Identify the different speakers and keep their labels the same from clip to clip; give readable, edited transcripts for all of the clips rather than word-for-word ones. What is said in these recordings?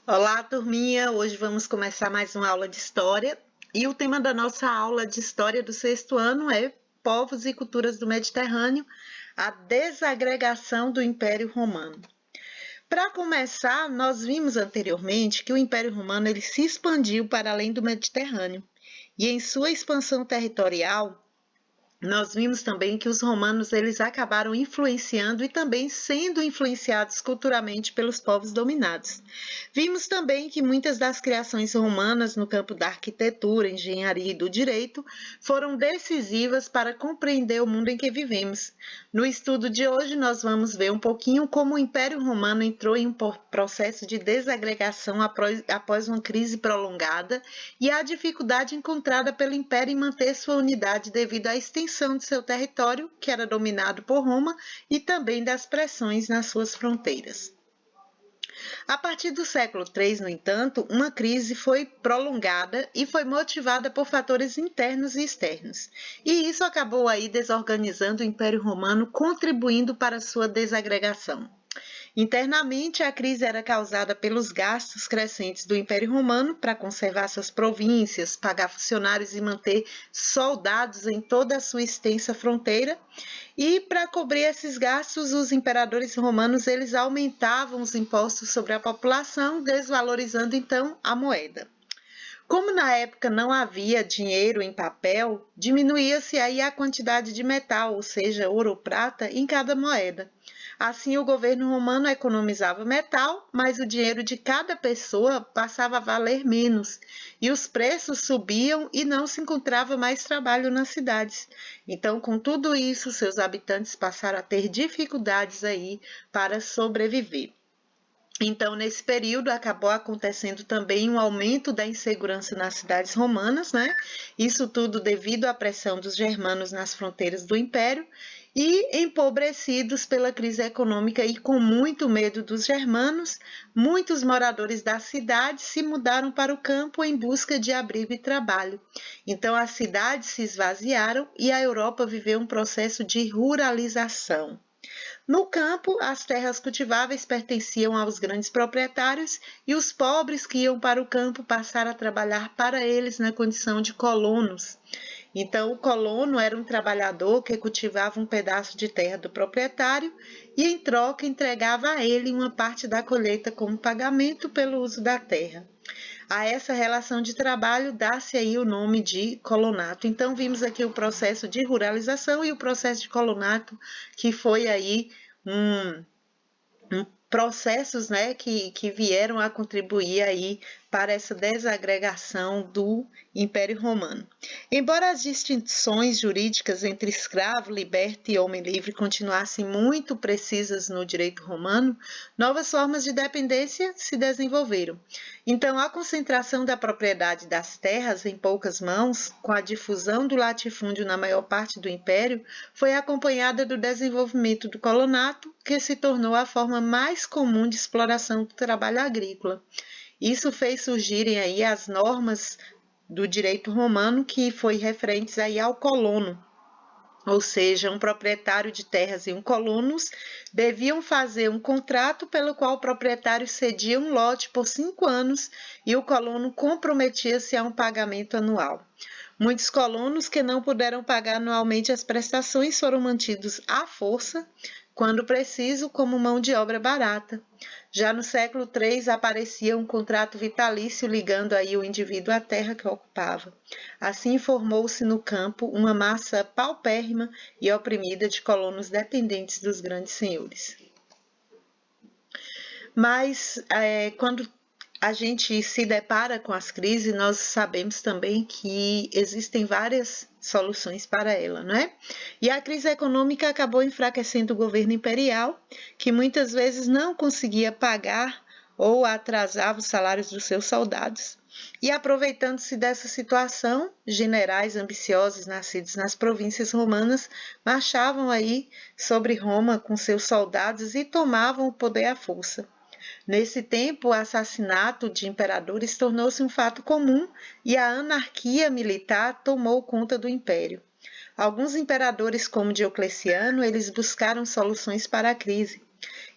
Speaker 1: Olá, turminha! Hoje vamos começar mais uma aula de História e o tema da nossa aula de História do sexto ano é Povos e Culturas do Mediterrâneo, a desagregação do Império Romano. Para começar, nós vimos anteriormente que o Império Romano ele se expandiu para além do Mediterrâneo e em sua expansão territorial, nós vimos também que os romanos eles acabaram influenciando e também sendo influenciados culturalmente pelos povos dominados. Vimos também que muitas das criações romanas no campo da arquitetura, engenharia e do direito foram decisivas para compreender o mundo em que vivemos. No estudo de hoje, nós vamos ver um pouquinho como o Império Romano entrou em um processo de desagregação após uma crise prolongada e a dificuldade encontrada pelo Império em manter sua unidade devido à extensão de seu território, que era dominado por Roma, e também das pressões nas suas fronteiras. A partir do século III, no entanto, uma crise foi prolongada e foi motivada por fatores internos e externos. E isso acabou aí desorganizando o Império Romano, contribuindo para sua desagregação. Internamente, a crise era causada pelos gastos crescentes do Império Romano para conservar suas províncias, pagar funcionários e manter soldados em toda a sua extensa fronteira. E para cobrir esses gastos, os imperadores romanos eles aumentavam os impostos sobre a população, desvalorizando então a moeda. Como na época não havia dinheiro em papel, diminuía-se aí a quantidade de metal, ou seja, ouro ou prata, em cada moeda. Assim, o governo romano economizava metal, mas o dinheiro de cada pessoa passava a valer menos, e os preços subiam e não se encontrava mais trabalho nas cidades. Então, com tudo isso, seus habitantes passaram a ter dificuldades aí para sobreviver. Então, nesse período, acabou acontecendo também um aumento da insegurança nas cidades romanas, né? Isso tudo devido à pressão dos germanos nas fronteiras do Império e empobrecidos pela crise econômica e com muito medo dos germanos, muitos moradores da cidade se mudaram para o campo em busca de abrigo e trabalho. Então, as cidades se esvaziaram e a Europa viveu um processo de ruralização. No campo, as terras cultiváveis pertenciam aos grandes proprietários e os pobres que iam para o campo passaram a trabalhar para eles na condição de colonos. Então, o colono era um trabalhador que cultivava um pedaço de terra do proprietário e, em troca, entregava a ele uma parte da colheita como pagamento pelo uso da terra. A essa relação de trabalho dá-se aí o nome de colonato. Então, vimos aqui o processo de ruralização e o processo de colonato, que foi aí processos, né, que vieram a contribuir aí para essa desagregação do Império Romano. Embora as distinções jurídicas entre escravo, liberto e homem livre continuassem muito precisas no direito romano, novas formas de dependência se desenvolveram. Então, a concentração da propriedade das terras em poucas mãos, com a difusão do latifúndio na maior parte do império, foi acompanhada do desenvolvimento do colonato, que se tornou a forma mais comum de exploração do trabalho agrícola. Isso fez surgirem aí as normas do direito romano que foi referentes aí ao colono, ou seja, um proprietário de terras e um colonos deviam fazer um contrato pelo qual o proprietário cedia um lote por 5 anos e o colono comprometia-se a um pagamento anual. Muitos colonos que não puderam pagar anualmente as prestações foram mantidos à força, quando preciso, como mão de obra barata. Já no século III aparecia um contrato vitalício ligando aí o indivíduo à terra que ocupava. Assim formou-se no campo uma massa paupérrima e oprimida de colonos dependentes dos grandes senhores. Mas quando a gente se depara com as crises, nós sabemos também que existem várias soluções para ela, não é? E a crise econômica acabou enfraquecendo o governo imperial, que muitas vezes não conseguia pagar ou atrasava os salários dos seus soldados. E aproveitando-se dessa situação, generais ambiciosos nascidos nas províncias romanas marchavam aí sobre Roma com seus soldados e tomavam o poder à força. Nesse tempo, o assassinato de imperadores tornou-se um fato comum e a anarquia militar tomou conta do império. Alguns imperadores, como Diocleciano, eles buscaram soluções para a crise.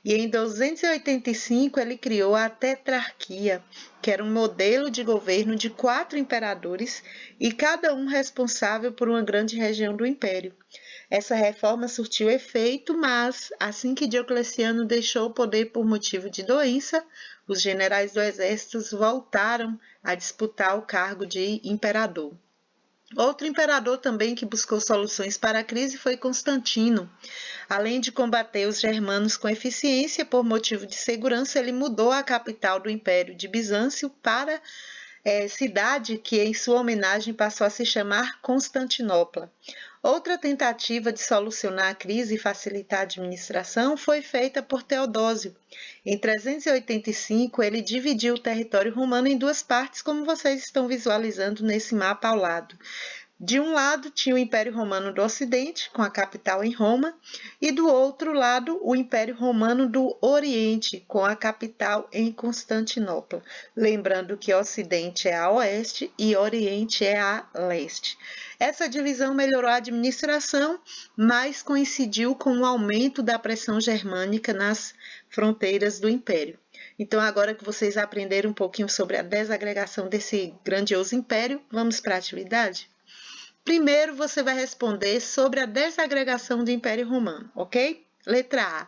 Speaker 1: E em 285 ele criou a Tetrarquia, que era um modelo de governo de 4 imperadores e cada um responsável por uma grande região do império. Essa reforma surtiu efeito, mas assim que Diocleciano deixou o poder por motivo de doença, os generais do exército voltaram a disputar o cargo de imperador. Outro imperador também que buscou soluções para a crise foi Constantino. Além de combater os germanos com eficiência, por motivo de segurança, ele mudou a capital do Império de Bizâncio para cidade que, em sua homenagem, passou a se chamar Constantinopla. Outra tentativa de solucionar a crise e facilitar a administração foi feita por Teodósio. Em 385, ele dividiu o território romano em 2 partes, como vocês estão visualizando nesse mapa ao lado. De um lado tinha o Império Romano do Ocidente, com a capital em Roma, e do outro lado o Império Romano do Oriente, com a capital em Constantinopla. Lembrando que Ocidente é a oeste e Oriente é a leste. Essa divisão melhorou a administração, mas coincidiu com o aumento da pressão germânica nas fronteiras do Império. Então, agora que vocês aprenderam um pouquinho sobre a desagregação desse grandioso império, vamos para a atividade? Primeiro, você vai responder sobre a desagregação do Império Romano, ok? Letra A.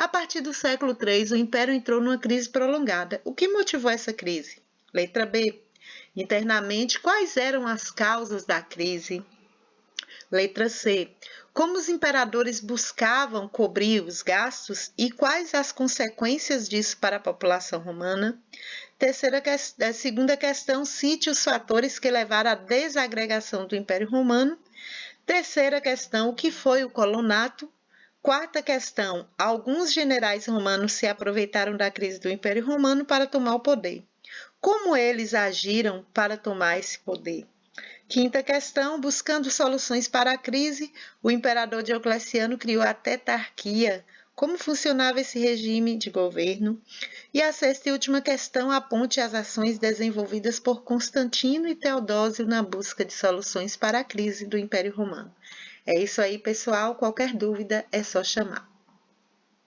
Speaker 1: A partir do século III, o Império entrou numa crise prolongada. O que motivou essa crise? Letra B. Internamente, quais eram as causas da crise? Letra C. Como os imperadores buscavam cobrir os gastos e quais as consequências disso para a população romana? Segunda questão, cite os fatores que levaram à desagregação do Império Romano. Terceira questão, o que foi o colonato? Quarta questão, alguns generais romanos se aproveitaram da crise do Império Romano para tomar o poder. Como eles agiram para tomar esse poder? Quinta questão, buscando soluções para a crise, o imperador Diocleciano criou a Tetrarquia. Como funcionava esse regime de governo? E a sexta e última questão, aponte as ações desenvolvidas por Constantino e Teodósio na busca de soluções para a crise do Império Romano. É isso aí, pessoal. Qualquer dúvida é só chamar.